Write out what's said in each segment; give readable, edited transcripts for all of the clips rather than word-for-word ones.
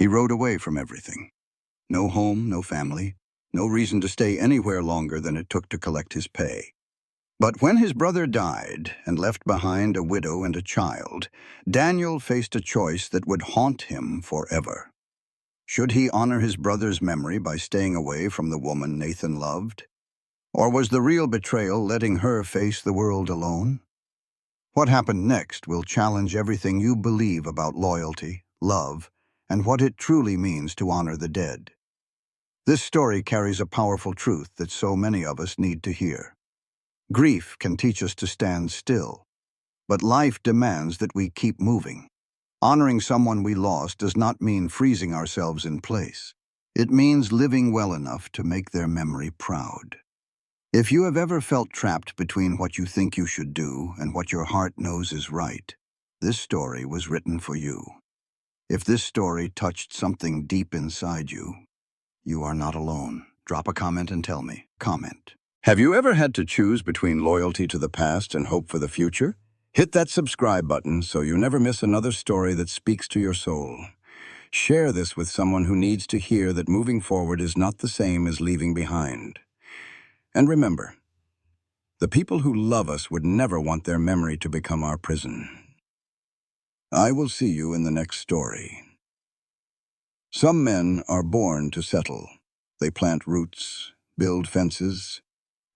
He rode away from everything. No home, no family, no reason to stay anywhere longer than it took to collect his pay. But when his brother died and left behind a widow and a child, Daniel faced a choice that would haunt him forever. Should he honor his brother's memory by staying away from the woman Nathan loved? Or was the real betrayal letting her face the world alone? What happened next will challenge everything you believe about loyalty, love, and what it truly means to honor the dead. This story carries a powerful truth that so many of us need to hear. Grief can teach us to stand still, but life demands that we keep moving. Honoring someone we lost does not mean freezing ourselves in place. It means living well enough to make their memory proud. If you have ever felt trapped between what you think you should do and what your heart knows is right, this story was written for you. If this story touched something deep inside you, you are not alone. Drop a comment and tell me. Comment. Have you ever had to choose between loyalty to the past and hope for the future? Hit that subscribe button so you never miss another story that speaks to your soul. Share this with someone who needs to hear that moving forward is not the same as leaving behind. And remember, the people who love us would never want their memory to become our prison. I will see you in the next story. Some men are born to settle. They plant roots, build fences,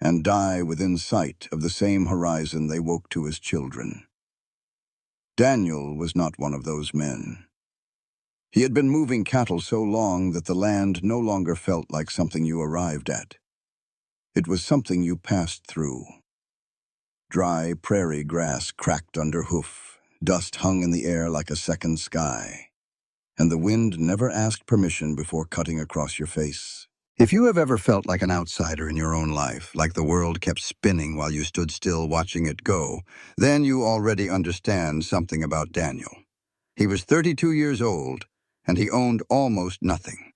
and die within sight of the same horizon they woke to as children. Daniel was not one of those men. He had been moving cattle so long that the land no longer felt like something you arrived at. It was something you passed through. Dry prairie grass cracked under hoof, dust hung in the air like a second sky, and the wind never asked permission before cutting across your face. If you have ever felt like an outsider in your own life, like the world kept spinning while you stood still watching it go, then you already understand something about Daniel. He was 32 years old, and he owned almost nothing.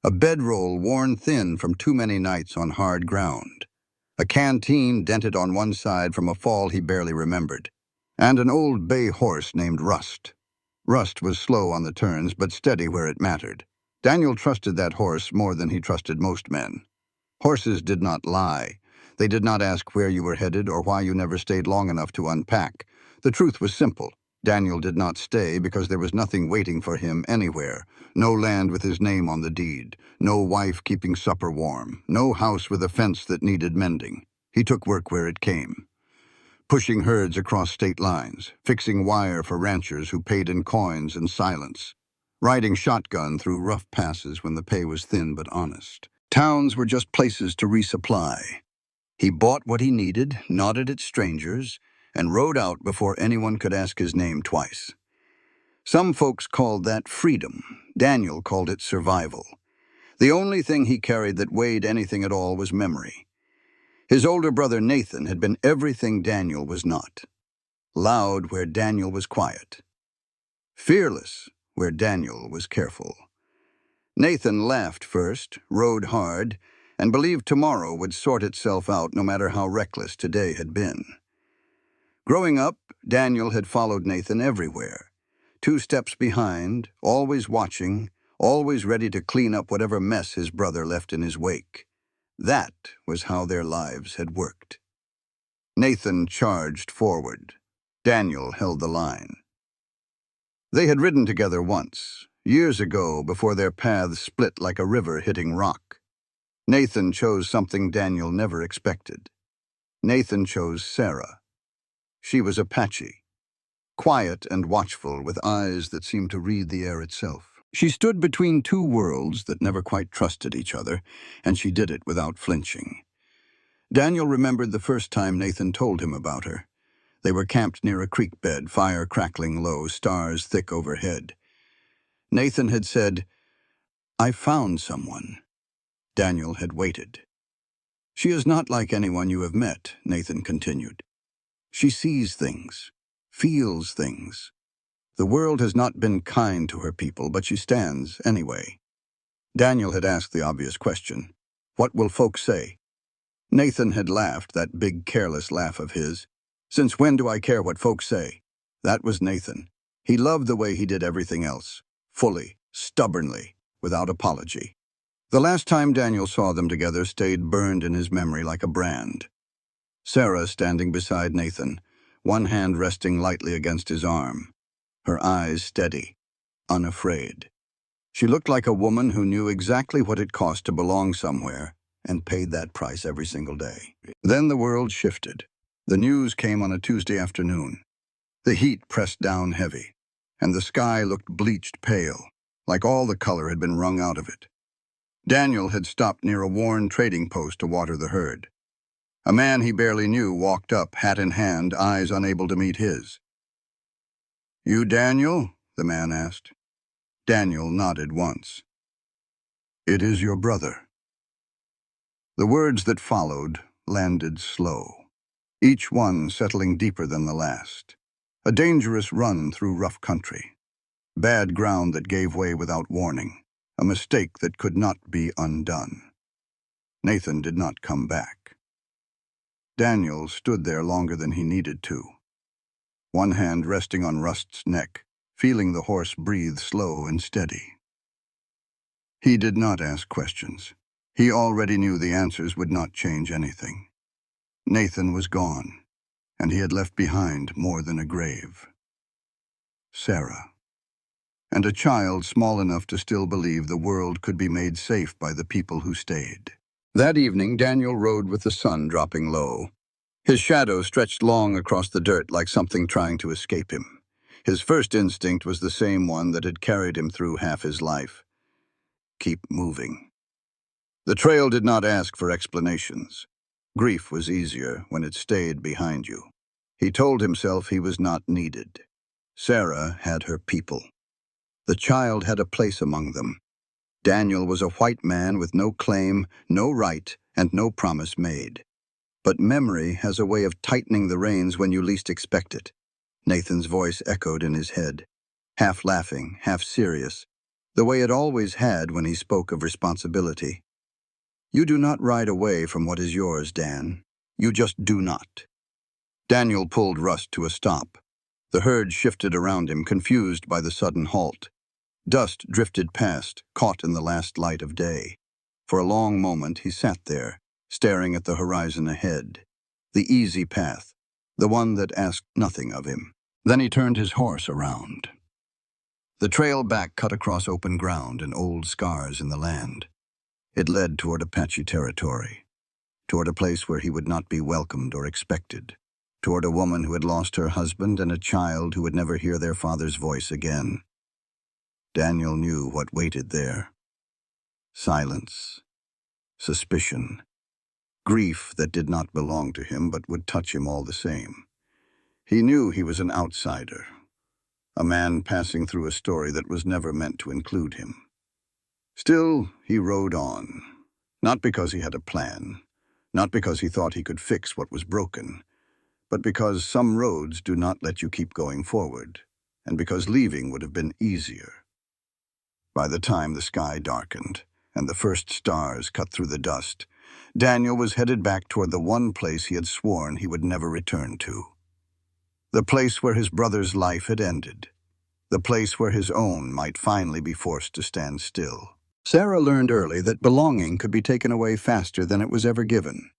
A bedroll worn thin from too many nights on hard ground, a canteen dented on one side from a fall he barely remembered, and an old bay horse named Rust. Rust was slow on the turns, but steady where it mattered. Daniel trusted that horse more than he trusted most men. Horses did not lie. They did not ask where you were headed or why you never stayed long enough to unpack. The truth was simple. Daniel did not stay because there was nothing waiting for him anywhere. No land with his name on the deed. No wife keeping supper warm. No house with a fence that needed mending. He took work where it came. Pushing herds across state lines, fixing wire for ranchers who paid in coins and silence, riding shotgun through rough passes when the pay was thin but honest. Towns were just places to resupply. He bought what he needed, nodded at strangers, and rode out before anyone could ask his name twice. Some folks called that freedom. Daniel called it survival. The only thing he carried that weighed anything at all was memory. His older brother Nathan had been everything Daniel was not. Loud where Daniel was quiet. Fearless where Daniel was careful. Nathan laughed first, rode hard, and believed tomorrow would sort itself out no matter how reckless today had been. Growing up, Daniel had followed Nathan everywhere. 2 steps behind, always watching, always ready to clean up whatever mess his brother left in his wake. That was how their lives had worked. Nathan charged forward. Daniel held the line. They had ridden together once, years ago before their paths split like a river hitting rock. Nathan chose something Daniel never expected. Nathan chose Sarah. She was Apache, quiet and watchful with eyes that seemed to read the air itself. She stood between 2 worlds that never quite trusted each other, and she did it without flinching. Daniel remembered the first time Nathan told him about her. They were camped near a creek bed, fire crackling low, stars thick overhead. Nathan had said, "I found someone." Daniel had waited. "She is not like anyone you have met," Nathan continued. "She sees things, feels things. The world has not been kind to her people, but she stands anyway." Daniel had asked the obvious question, "What will folks say?" Nathan had laughed, that big careless laugh of his. "Since when do I care what folks say?" That was Nathan. He loved the way he did everything else. Fully, stubbornly, without apology. The last time Daniel saw them together stayed burned in his memory like a brand. Sarah standing beside Nathan, one hand resting lightly against his arm, her eyes steady, unafraid. She looked like a woman who knew exactly what it cost to belong somewhere and paid that price every single day. Then the world shifted. The news came on a Tuesday afternoon. The heat pressed down heavy, and the sky looked bleached pale, like all the color had been wrung out of it. Daniel had stopped near a worn trading post to water the herd. A man he barely knew walked up, hat in hand, eyes unable to meet his. "You Daniel?" the man asked. Daniel nodded once. "It is your brother." The words that followed landed slow, each one settling deeper than the last. A dangerous run through rough country. Bad ground that gave way without warning. A mistake that could not be undone. Nathan did not come back. Daniel stood there longer than he needed to, one hand resting on Rust's neck, feeling the horse breathe slow and steady. He did not ask questions. He already knew the answers would not change anything. Nathan was gone, and he had left behind more than a grave. Sarah. And a child small enough to still believe the world could be made safe by the people who stayed. That evening, Daniel rode with the sun dropping low. His shadow stretched long across the dirt like something trying to escape him. His first instinct was the same one that had carried him through half his life. Keep moving. The trail did not ask for explanations. Grief was easier when it stayed behind you. He told himself he was not needed. Sarah had her people. The child had a place among them. Daniel was a white man with no claim, no right, and no promise made. But memory has a way of tightening the reins when you least expect it. Nathan's voice echoed in his head, half laughing, half serious, the way it always had when he spoke of responsibility. You do not ride away from what is yours, Dan. You just do not. Daniel pulled Rust to a stop. The herd shifted around him, confused by the sudden halt. Dust drifted past, caught in the last light of day. For a long moment he sat there, staring at the horizon ahead. The easy path, the one that asked nothing of him. Then he turned his horse around. The trail back cut across open ground and old scars in the land. It led toward Apache territory, toward a place where he would not be welcomed or expected, toward a woman who had lost her husband and a child who would never hear their father's voice again. Daniel knew what waited there. Silence, suspicion, grief that did not belong to him but would touch him all the same. He knew he was an outsider, a man passing through a story that was never meant to include him. Still, he rode on, not because he had a plan, not because he thought he could fix what was broken, but because some roads do not let you keep going forward, and because leaving would have been easier. By the time the sky darkened and the first stars cut through the dust, Daniel was headed back toward the one place he had sworn he would never return to. The place where his brother's life had ended. The place where his own might finally be forced to stand still. Sarah learned early that belonging could be taken away faster than it was ever given.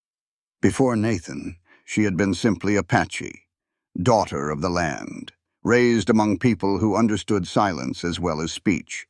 Before Nathan, she had been simply Apache, daughter of the land, raised among people who understood silence as well as speech.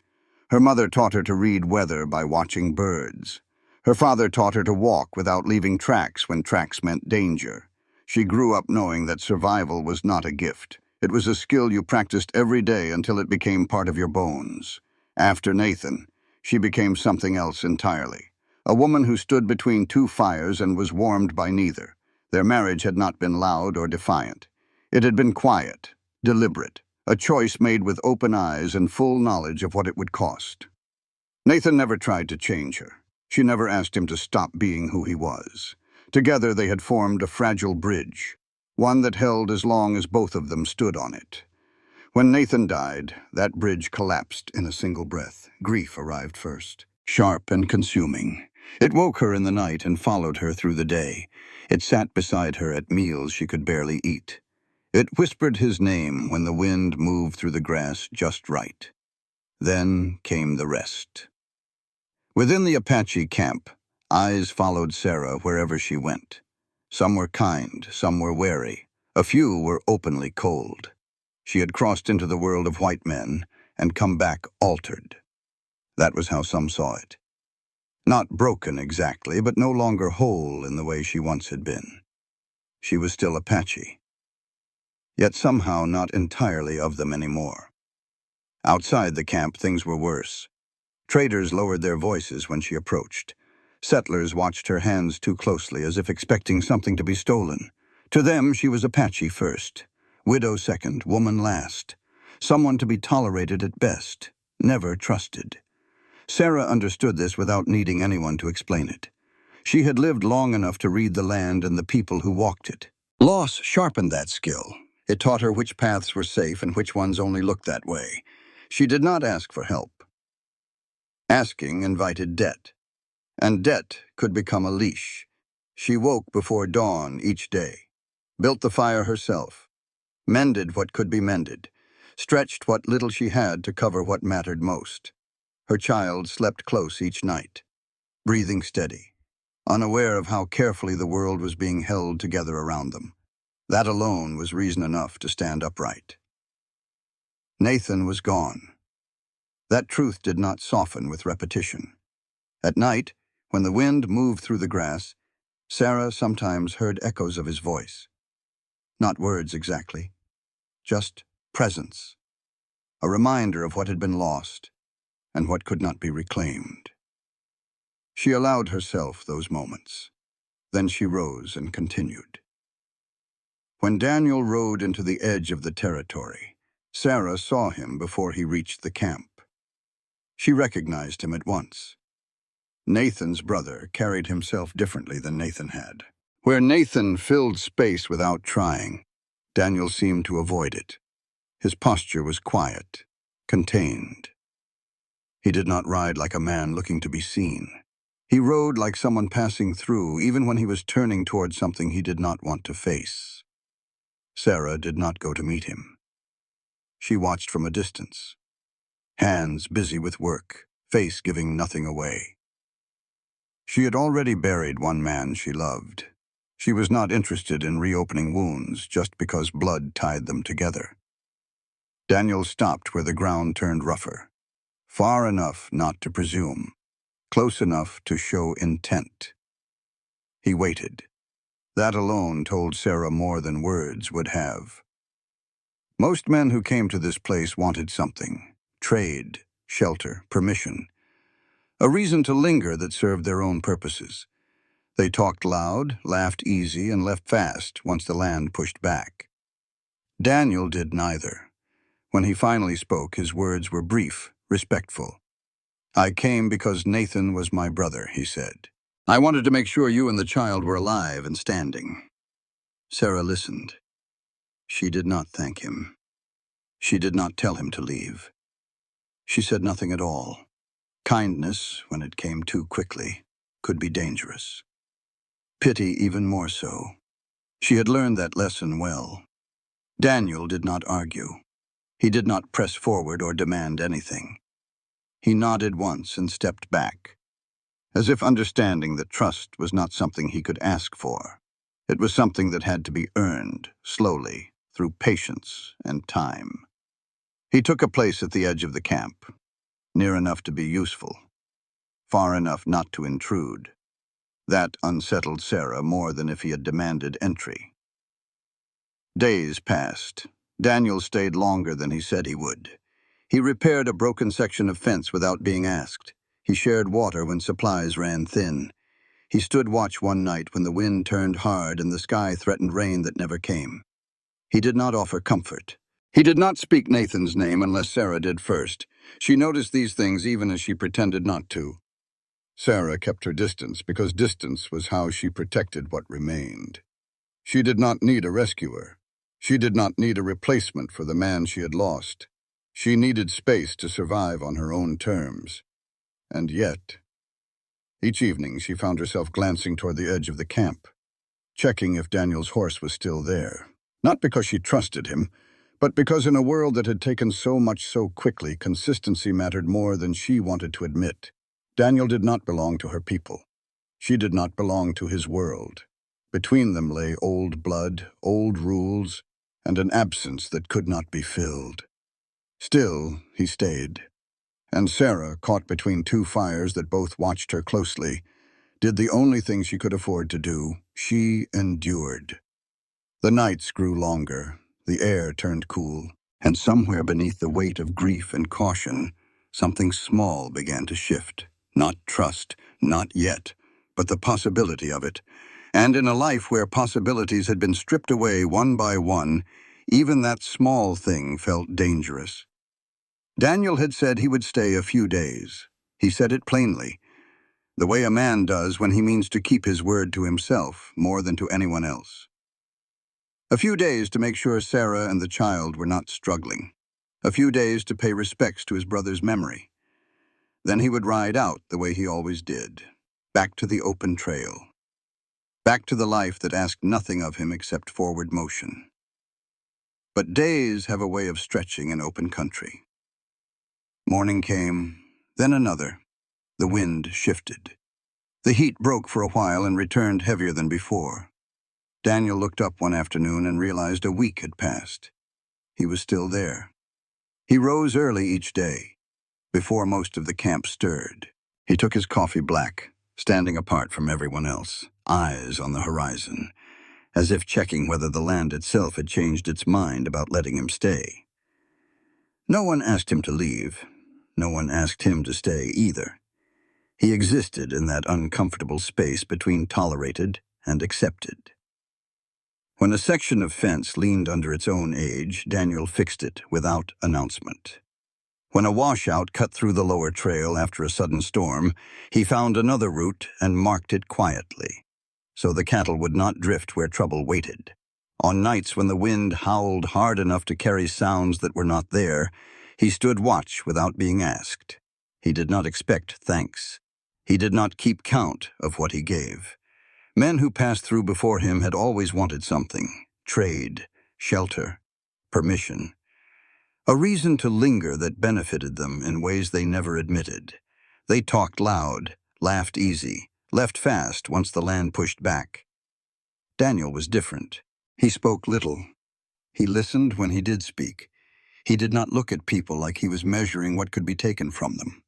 Her mother taught her to read weather by watching birds. Her father taught her to walk without leaving tracks when tracks meant danger. She grew up knowing that survival was not a gift. It was a skill you practiced every day until it became part of your bones. After Nathan, she became something else entirely. A woman who stood between two fires and was warmed by neither. Their marriage had not been loud or defiant. It had been quiet, deliberate, a choice made with open eyes and full knowledge of what it would cost. Nathan never tried to change her. She never asked him to stop being who he was. Together they had formed a fragile bridge, one that held as long as both of them stood on it. When Nathan died, that bridge collapsed in a single breath. Grief arrived first, sharp and consuming. It woke her in the night and followed her through the day. It sat beside her at meals she could barely eat. It whispered his name when the wind moved through the grass just right. Then came the rest. Within the Apache camp, eyes followed Sarah wherever she went. Some were kind, some were wary. A few were openly cold. She had crossed into the world of white men and come back altered. That was how some saw it. Not broken exactly, but no longer whole in the way she once had been. She was still Apache, yet somehow not entirely of them anymore. Outside the camp, things were worse. Traders lowered their voices when she approached. Settlers watched her hands too closely, as if expecting something to be stolen. To them, she was Apache first, widow second, woman last. Someone to be tolerated at best, never trusted. Sarah understood this without needing anyone to explain it. She had lived long enough to read the land and the people who walked it. Loss sharpened that skill. It taught her which paths were safe and which ones only looked that way. She did not ask for help. Asking invited debt, and debt could become a leash. She woke before dawn each day, built the fire herself, mended what could be mended, stretched what little she had to cover what mattered most. Her child slept close each night, breathing steady, unaware of how carefully the world was being held together around them. That alone was reason enough to stand upright. Nathan was gone. That truth did not soften with repetition. At night, when the wind moved through the grass, Sarah sometimes heard echoes of his voice. Not words exactly, just presence, a reminder of what had been lost and what could not be reclaimed. She allowed herself those moments. Then she rose and continued. When Daniel rode into the edge of the territory, Sarah saw him before he reached the camp. She recognized him at once. Nathan's brother carried himself differently than Nathan had. Where Nathan filled space without trying, Daniel seemed to avoid it. His posture was quiet, contained. He did not ride like a man looking to be seen. He rode like someone passing through, even when he was turning toward something he did not want to face. Sarah did not go to meet him. She watched from a distance, hands busy with work, face giving nothing away. She had already buried one man she loved. She was not interested in reopening wounds just because blood tied them together. Daniel stopped where the ground turned rougher, far enough not to presume, close enough to show intent. He waited. That alone told Sarah more than words would have. Most men who came to this place wanted something: trade, shelter, permission, a reason to linger that served their own purposes. They talked loud, laughed easy, and left fast once the land pushed back. Daniel did neither. When he finally spoke, his words were brief, respectful. "I came because Nathan was my brother," he said. "I wanted to make sure you and the child were alive and standing." Sarah listened. She did not thank him. She did not tell him to leave. She said nothing at all. Kindness, when it came too quickly, could be dangerous. Pity even more so. She had learned that lesson well. Daniel did not argue. He did not press forward or demand anything. He nodded once and stepped back, as if understanding that trust was not something he could ask for. It was something that had to be earned, slowly, through patience and time. He took a place at the edge of the camp, near enough to be useful, far enough not to intrude. That unsettled Sarah more than if he had demanded entry. Days passed. Daniel stayed longer than he said he would. He repaired a broken section of fence without being asked. He shared water when supplies ran thin. He stood watch one night when the wind turned hard and the sky threatened rain that never came. He did not offer comfort. He did not speak Nathan's name unless Sarah did first. She noticed these things even as she pretended not to. Sarah kept her distance because distance was how she protected what remained. She did not need a rescuer. She did not need a replacement for the man she had lost. She needed space to survive on her own terms. And yet, each evening she found herself glancing toward the edge of the camp, checking if Daniel's horse was still there. Not because she trusted him, But because in a world that had taken so much so quickly, consistency mattered more than she wanted to admit. Daniel did not belong to her people. She did not belong to his world. Between them lay old blood, old rules, and an absence that could not be filled. Still, he stayed. And Sarah, caught between two fires that both watched her closely, did the only thing she could afford to do. She endured. The nights grew longer, the air turned cool, and somewhere beneath the weight of grief and caution, something small began to shift. Not trust, not yet, but the possibility of it. And in a life where possibilities had been stripped away one by one, even that small thing felt dangerous. Daniel had said he would stay a few days. He said it plainly, the way a man does when he means to keep his word to himself more than to anyone else. A few days to make sure Sarah and the child were not struggling. A few days to pay respects to his brother's memory. Then he would ride out the way he always did, back to the open trail. Back to the life that asked nothing of him except forward motion. But days have a way of stretching in open country. Morning came, then another. The wind shifted. The heat broke for a while and returned heavier than before. Daniel looked up one afternoon and realized a week had passed. He was still there. He rose early each day, before most of the camp stirred. He took his coffee black, standing apart from everyone else, eyes on the horizon, as if checking whether the land itself had changed its mind about letting him stay. No one asked him to leave. No one asked him to stay either. He existed in that uncomfortable space between tolerated and accepted. When a section of fence leaned under its own age, Daniel fixed it without announcement. When a washout cut through the lower trail after a sudden storm, he found another route and marked it quietly, so the cattle would not drift where trouble waited. On nights when the wind howled hard enough to carry sounds that were not there, he stood watch without being asked. He did not expect thanks. He did not keep count of what he gave. Men who passed through before him had always wanted something: trade, shelter, permission. A reason to linger that benefited them in ways they never admitted. They talked loud, laughed easy, left fast once the land pushed back. Daniel was different. He spoke little. He listened when he did speak. He did not look at people like he was measuring what could be taken from them.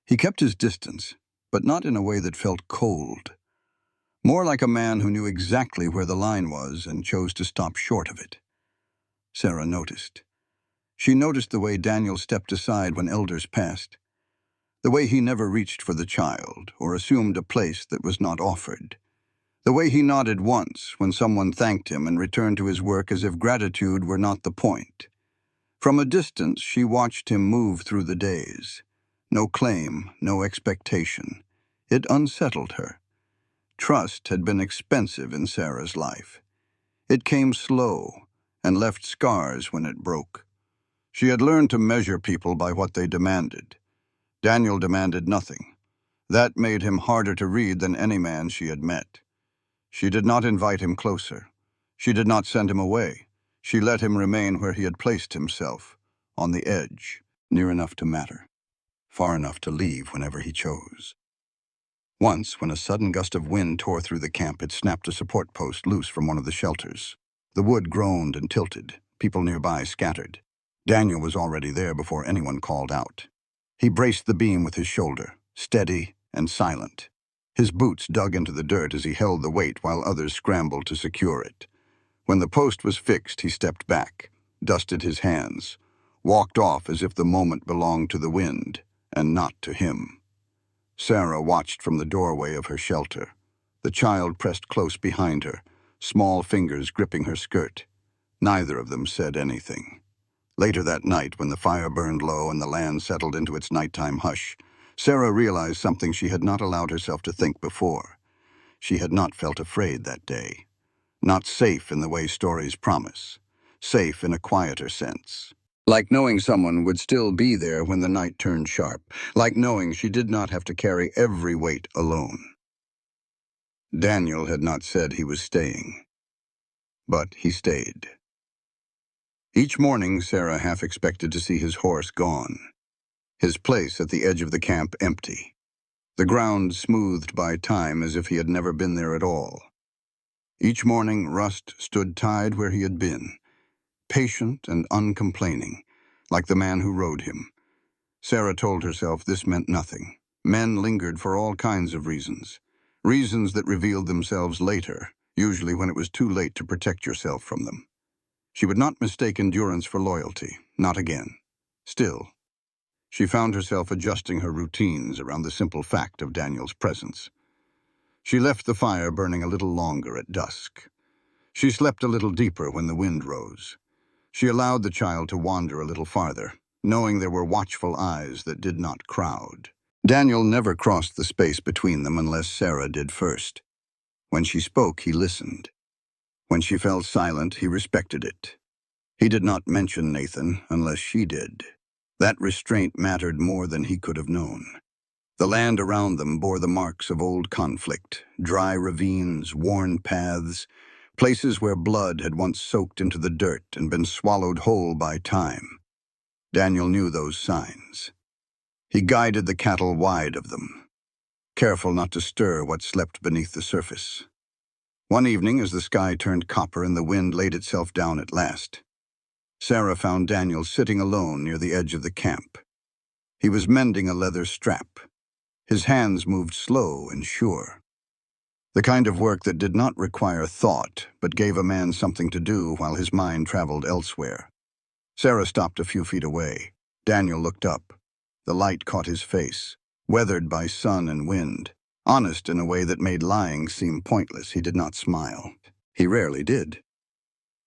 He kept his distance, but not in a way that felt cold. More like a man who knew exactly where the line was and chose to stop short of it. Sarah noticed. She noticed the way Daniel stepped aside when elders passed, the way he never reached for the child or assumed a place that was not offered, the way he nodded once when someone thanked him and returned to his work as if gratitude were not the point. From a distance, she watched him move through the days. No claim, no expectation. It unsettled her. Trust had been expensive in Sarah's life. It came slow and left scars when it broke. She had learned to measure people by what they demanded. Daniel demanded nothing. That made him harder to read than any man she had met. She did not invite him closer. She did not send him away. She let him remain where he had placed himself, on the edge, near enough to matter, far enough to leave whenever he chose. Once, when a sudden gust of wind tore through the camp, it snapped a support post loose from one of the shelters. The wood groaned and tilted. People nearby scattered. Daniel was already there before anyone called out. He braced the beam with his shoulder, steady and silent. His boots dug into the dirt as he held the weight while others scrambled to secure it. When the post was fixed, he stepped back, dusted his hands, walked off as if the moment belonged to the wind and not to him. Sarah watched from the doorway of her shelter. The child pressed close behind her, small fingers gripping her skirt. Neither of them said anything. Later that night, when the fire burned low and the land settled into its nighttime hush, Sarah realized something she had not allowed herself to think before. She had not felt afraid that day. Not safe in the way stories promise. Safe in a quieter sense. Like knowing someone would still be there when the night turned sharp. Like knowing she did not have to carry every weight alone. Daniel had not said he was staying, but he stayed. Each morning, Sarah half expected to see his horse gone, his place at the edge of the camp empty, the ground smoothed by time as if he had never been there at all. Each morning, Rust stood tied where he had been, patient and uncomplaining, like the man who rode him. Sarah told herself this meant nothing. Men lingered for all kinds of reasons that revealed themselves later, usually when it was too late to protect yourself from them. She would not mistake endurance for loyalty, not again. Still, she found herself adjusting her routines around the simple fact of Daniel's presence. She left the fire burning a little longer at dusk. She slept a little deeper when the wind rose. She allowed the child to wander a little farther, knowing there were watchful eyes that did not crowd. Daniel never crossed the space between them unless Sarah did first. When she spoke, he listened. When she fell silent, he respected it. He did not mention Nathan unless she did. That restraint mattered more than he could have known. The land around them bore the marks of old conflict, dry ravines, worn paths, places where blood had once soaked into the dirt and been swallowed whole by time. Daniel knew those signs. He guided the cattle wide of them, careful not to stir what slept beneath the surface. One evening, as the sky turned copper and the wind laid itself down at last, Sarah found Daniel sitting alone near the edge of the camp. He was mending a leather strap. His hands moved slow and sure. The kind of work that did not require thought, but gave a man something to do while his mind traveled elsewhere. Sarah stopped a few feet away. Daniel looked up. The light caught his face, weathered by sun and wind. Honest in a way that made lying seem pointless, he did not smile. He rarely did.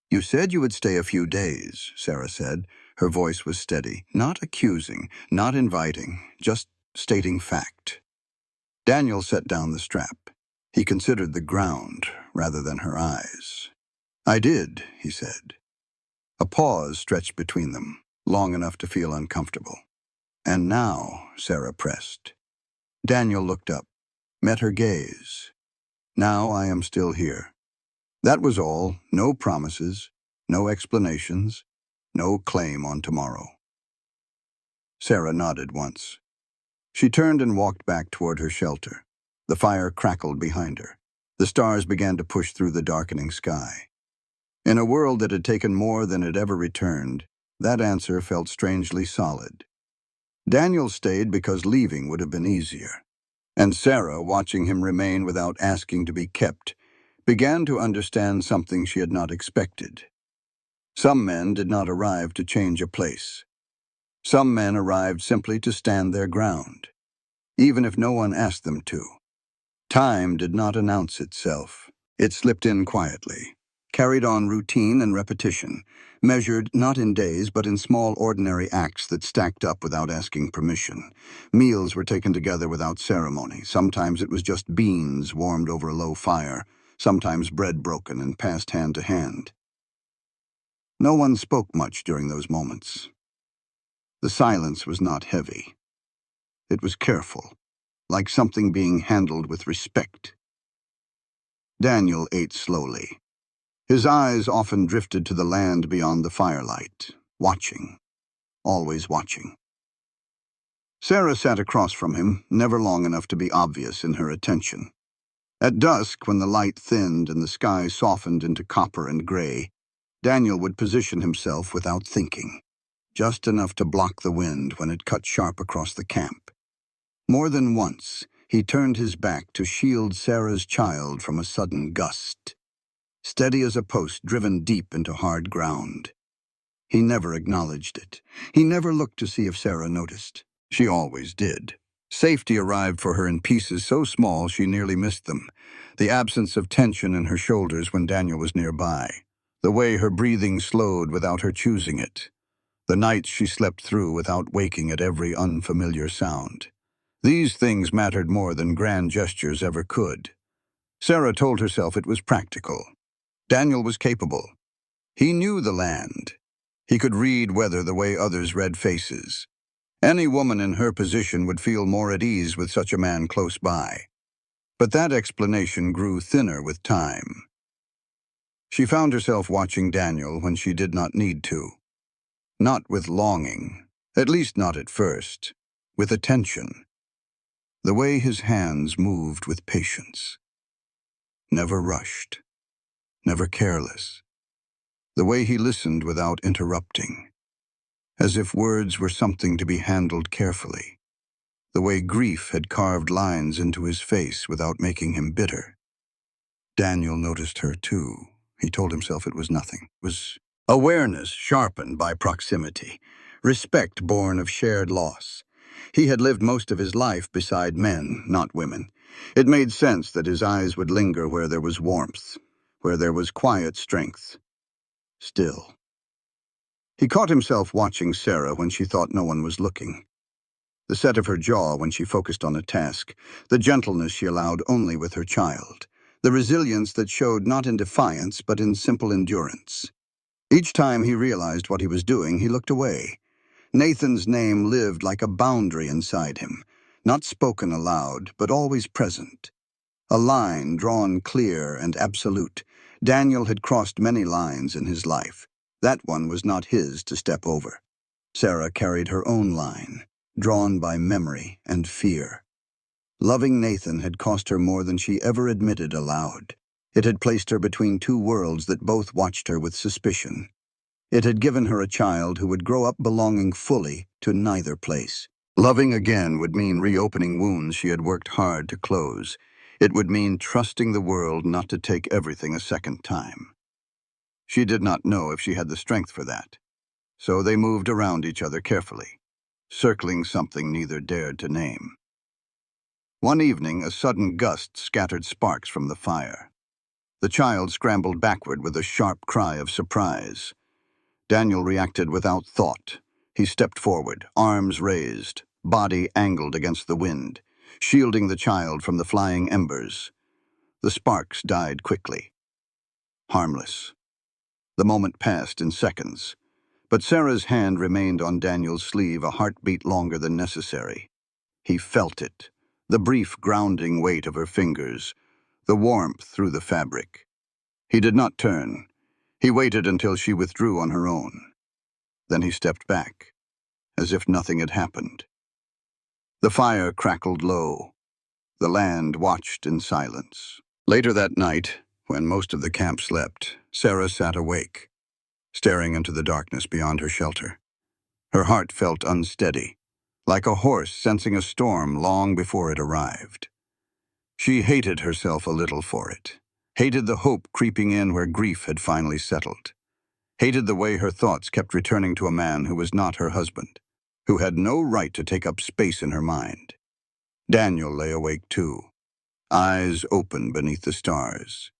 "You said you would stay a few days," Sarah said. Her voice was steady, not accusing, not inviting, just stating fact. Daniel set down the strap. He considered the ground rather than her eyes. "I did," he said. A pause stretched between them, long enough to feel uncomfortable. "And now," Sarah pressed. Daniel looked up, met her gaze. "Now I am still here." That was all. No promises, no explanations, no claim on tomorrow. Sarah nodded once. She turned and walked back toward her shelter. The fire crackled behind her. The stars began to push through the darkening sky. In a world that had taken more than it ever returned, that answer felt strangely solid. Daniel stayed because leaving would have been easier. And Sarah, watching him remain without asking to be kept, began to understand something she had not expected. Some men did not arrive to change a place. Some men arrived simply to stand their ground, even if no one asked them to. Time did not announce itself. It slipped in quietly, carried on routine and repetition, measured not in days but in small ordinary acts that stacked up without asking permission. Meals were taken together without ceremony. Sometimes it was just beans warmed over a low fire, sometimes bread broken and passed hand to hand. No one spoke much during those moments. The silence was not heavy. It was careful, like something being handled with respect. Daniel ate slowly. His eyes often drifted to the land beyond the firelight, watching, always watching. Sarah sat across from him, never long enough to be obvious in her attention. At dusk, when the light thinned and the sky softened into copper and gray, Daniel would position himself without thinking, just enough to block the wind when it cut sharp across the camp. More than once, he turned his back to shield Sarah's child from a sudden gust, steady as a post driven deep into hard ground. He never acknowledged it. He never looked to see if Sarah noticed. She always did. Safety arrived for her in pieces so small she nearly missed them. The absence of tension in her shoulders when Daniel was nearby. The way her breathing slowed without her choosing it. The nights she slept through without waking at every unfamiliar sound. These things mattered more than grand gestures ever could. Sarah told herself it was practical. Daniel was capable. He knew the land. He could read weather the way others read faces. Any woman in her position would feel more at ease with such a man close by. But that explanation grew thinner with time. She found herself watching Daniel when she did not need to. Not with longing, at least not at first, with attention. The way his hands moved with patience. Never rushed, never careless. The way he listened without interrupting, as if words were something to be handled carefully. The way grief had carved lines into his face without making him bitter. Daniel noticed her too. He told himself it was nothing. It was awareness sharpened by proximity, respect born of shared loss. He had lived most of his life beside men, not women. It made sense that his eyes would linger where there was warmth, where there was quiet strength. Still. He caught himself watching Sarah when she thought no one was looking. The set of her jaw when she focused on a task, the gentleness she allowed only with her child, the resilience that showed not in defiance but in simple endurance. Each time he realized what he was doing, he looked away. Nathan's name lived like a boundary inside him, not spoken aloud, but always present. A line drawn clear and absolute. Daniel had crossed many lines in his life. That one was not his to step over. Sarah carried her own line, drawn by memory and fear. Loving Nathan had cost her more than she ever admitted aloud. It had placed her between two worlds that both watched her with suspicion. It had given her a child who would grow up belonging fully to neither place. Loving again would mean reopening wounds she had worked hard to close. It would mean trusting the world not to take everything a second time. She did not know if she had the strength for that. So they moved around each other carefully, circling something neither dared to name. One evening, a sudden gust scattered sparks from the fire. The child scrambled backward with a sharp cry of surprise. Daniel reacted without thought. He stepped forward, arms raised, body angled against the wind, shielding the child from the flying embers. The sparks died quickly. Harmless. The moment passed in seconds, but Sarah's hand remained on Daniel's sleeve a heartbeat longer than necessary. He felt it, the brief grounding weight of her fingers, the warmth through the fabric. He did not turn. He waited until she withdrew on her own. Then he stepped back, as if nothing had happened. The fire crackled low. The land watched in silence. Later that night, when most of the camp slept, Sarah sat awake, staring into the darkness beyond her shelter. Her heart felt unsteady, like a horse sensing a storm long before it arrived. She hated herself a little for it, hated the hope creeping in where grief had finally settled, hated the way her thoughts kept returning to a man who was not her husband, who had no right to take up space in her mind. Daniel lay awake too, eyes open beneath the stars,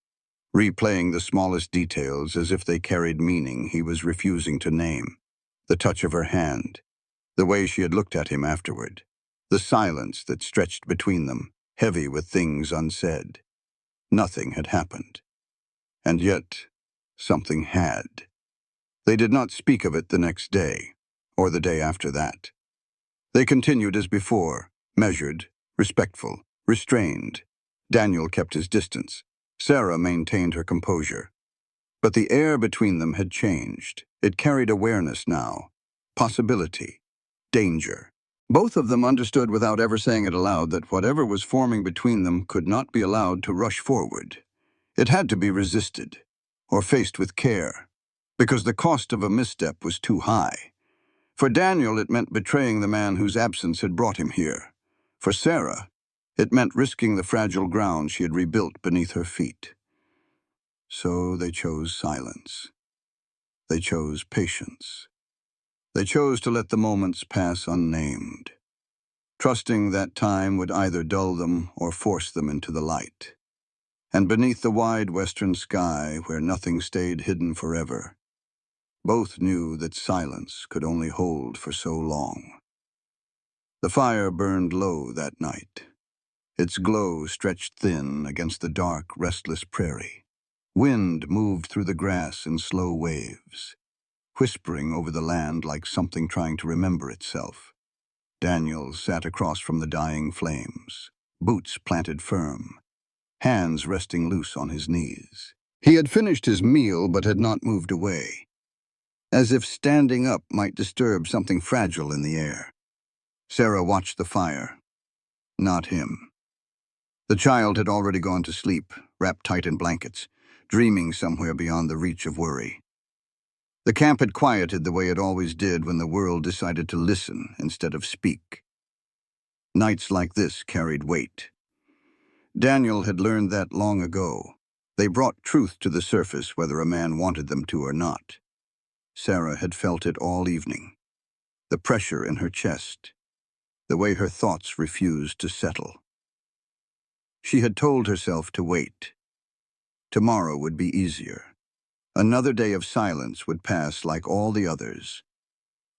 replaying the smallest details as if they carried meaning he was refusing to name. The touch of her hand, the way she had looked at him afterward, the silence that stretched between them, heavy with things unsaid. Nothing had happened. And yet, something had. They did not speak of it the next day, or the day after that. They continued as before, measured, respectful, restrained. Daniel kept his distance. Sarah maintained her composure. But the air between them had changed. It carried awareness now, possibility, danger. Both of them understood without ever saying it aloud that whatever was forming between them could not be allowed to rush forward. It had to be resisted, or faced with care, because the cost of a misstep was too high. For Daniel, it meant betraying the man whose absence had brought him here. For Sarah, it meant risking the fragile ground she had rebuilt beneath her feet. So they chose silence. They chose patience. They chose to let the moments pass unnamed, trusting that time would either dull them or force them into the light. And beneath the wide western sky, where nothing stayed hidden forever, both knew that silence could only hold for so long. The fire burned low that night. Its glow stretched thin against the dark, restless prairie. Wind moved through the grass in slow waves, whispering over the land like something trying to remember itself. Daniel sat across from the dying flames, boots planted firm, hands resting loose on his knees. He had finished his meal but had not moved away. as if standing up might disturb something fragile in the air. Sarah watched the fire, not him. The child had already gone to sleep, wrapped tight in blankets, dreaming somewhere beyond the reach of worry. The camp had quieted the way it always did when the world decided to listen instead of speak. Nights like this carried weight. Daniel had learned that long ago. They brought truth to the surface whether a man wanted them to or not. Sarah had felt it all evening. The pressure in her chest, the way her thoughts refused to settle. She had told herself to wait. Tomorrow would be easier. Another day of silence would pass like all the others.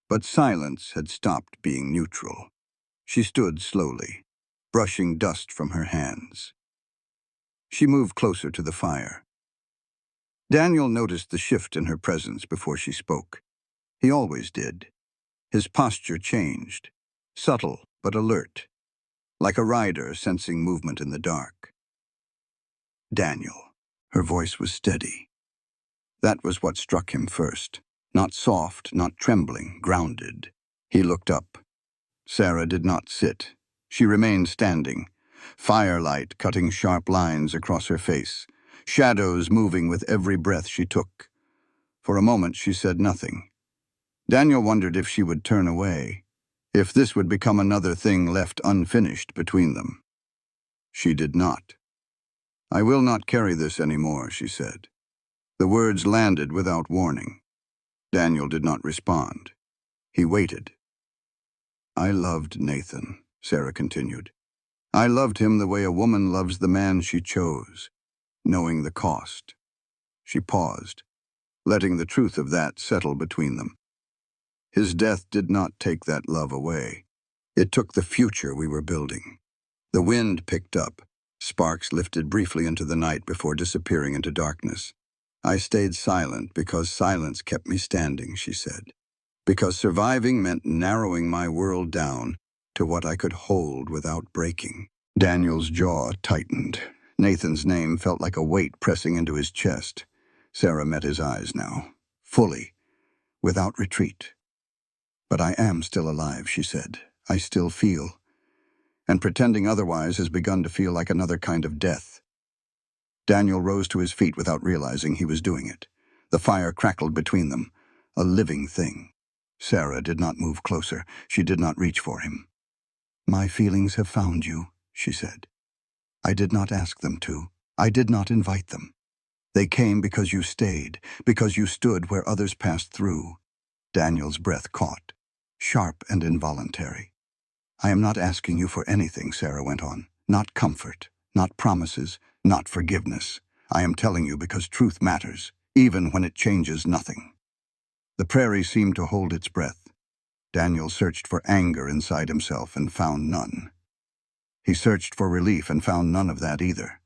But silence had stopped being neutral. She stood slowly, brushing dust from her hands. She moved closer to the fire. Daniel noticed the shift in her presence before she spoke. He always did. His posture changed, subtle but alert, like a rider sensing movement in the dark. Daniel. Her voice was steady. That was what struck him first. Not soft, not trembling, grounded. He looked up. Sarah did not sit. She remained standing, firelight cutting sharp lines across her face, shadows moving with every breath she took. For a moment she said nothing. Daniel wondered if she would turn away, if this would become another thing left unfinished between them. She did not. "I will not carry this anymore," she said. The words landed without warning. Daniel did not respond. He waited. "I loved Nathan," Sarah continued. "I loved him the way a woman loves the man she chose, knowing the cost." She paused, letting the truth of that settle between them. His death did not take that love away. It took the future we were building. The wind picked up. Sparks lifted briefly into the night before disappearing into darkness. "I stayed silent because silence kept me standing," she said. "Because surviving meant narrowing my world down to what I could hold without breaking." Daniel's jaw tightened. Nathan's name felt like a weight pressing into his chest. Sarah met his eyes now, fully, without retreat. "But I am still alive," she said. "I still feel. And pretending otherwise has begun to feel like another kind of death." Daniel rose to his feet without realizing he was doing it. The fire crackled between them, a living thing. Sarah did not move closer. She did not reach for him. "My feelings have found you," she said. "I did not ask them to. I did not invite them. They came because you stayed, because you stood where others passed through." Daniel's breath caught, sharp and involuntary. "I am not asking you for anything," Sarah went on. "Not comfort, not promises, not forgiveness. I am telling you because truth matters, even when it changes nothing." The prairie seemed to hold its breath. Daniel searched for anger inside himself and found none. He searched for relief and found none of that either.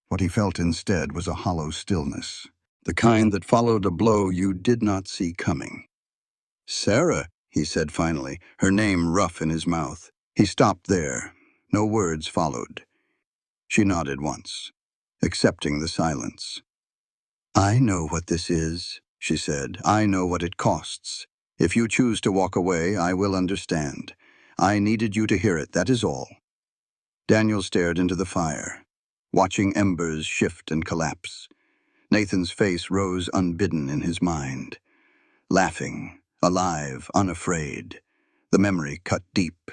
What he felt instead was a hollow stillness, the kind that followed a blow you did not see coming. "Sarah," he said finally, her name rough in his mouth. He stopped there. No words followed. She nodded once, accepting the silence. "I know what this is," she said. "I know what it costs. If you choose to walk away, I will understand. I needed you to hear it, that is all." Daniel stared into the fire, watching embers shift and collapse. Nathan's face rose unbidden in his mind. Laughing, alive, unafraid. The memory cut deep.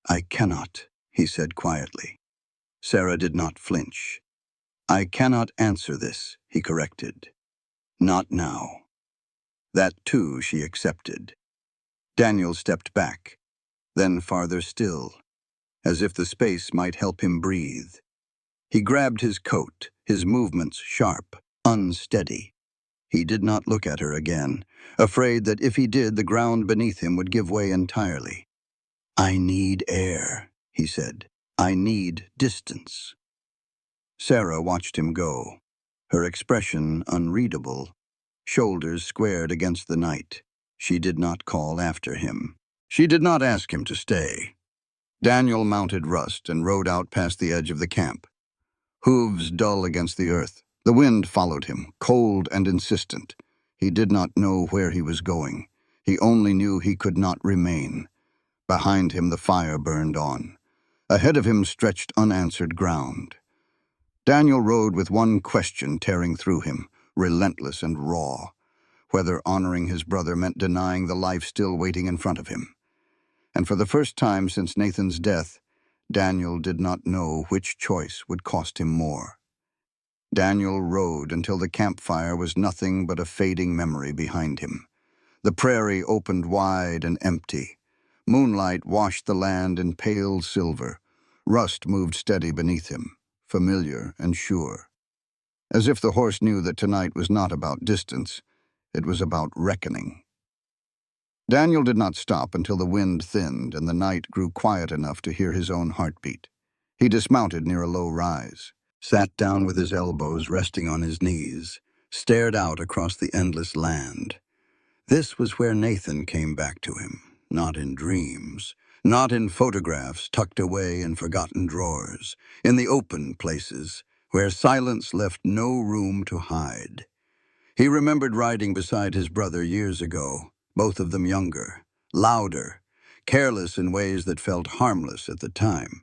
"I cannot," he said quietly. Sarah did not flinch. "I cannot answer this," he corrected. "Not now." That, too, she accepted. Daniel stepped back, then farther still, as if the space might help him breathe. He grabbed his coat, his movements sharp, unsteady. He did not look at her again, afraid that if he did, the ground beneath him would give way entirely. "I need air," he said. "I need distance." Sarah watched him go, her expression unreadable, shoulders squared against the night. She did not call after him. She did not ask him to stay. Daniel mounted Rust and rode out past the edge of the camp. Hooves dull against the earth. The wind followed him, cold and insistent. He did not know where he was going. He only knew he could not remain. Behind him the fire burned on. Ahead of him stretched unanswered ground. Daniel rode with one question tearing through him, relentless and raw, whether honoring his brother meant denying the life still waiting in front of him. And for the first time since Nathan's death, Daniel did not know which choice would cost him more. Daniel rode until the campfire was nothing but a fading memory behind him. The prairie opened wide and empty. Moonlight washed the land in pale silver. Rust moved steady beneath him, familiar and sure. As if the horse knew that tonight was not about distance, it was about reckoning. Daniel did not stop until the wind thinned and the night grew quiet enough to hear his own heartbeat. He dismounted near a low rise, sat down with his elbows resting on his knees, stared out across the endless land. This was where Nathan came back to him, not in dreams, not in photographs tucked away in forgotten drawers, in the open places where silence left no room to hide. He remembered riding beside his brother years ago, both of them younger, louder, careless in ways that felt harmless at the time.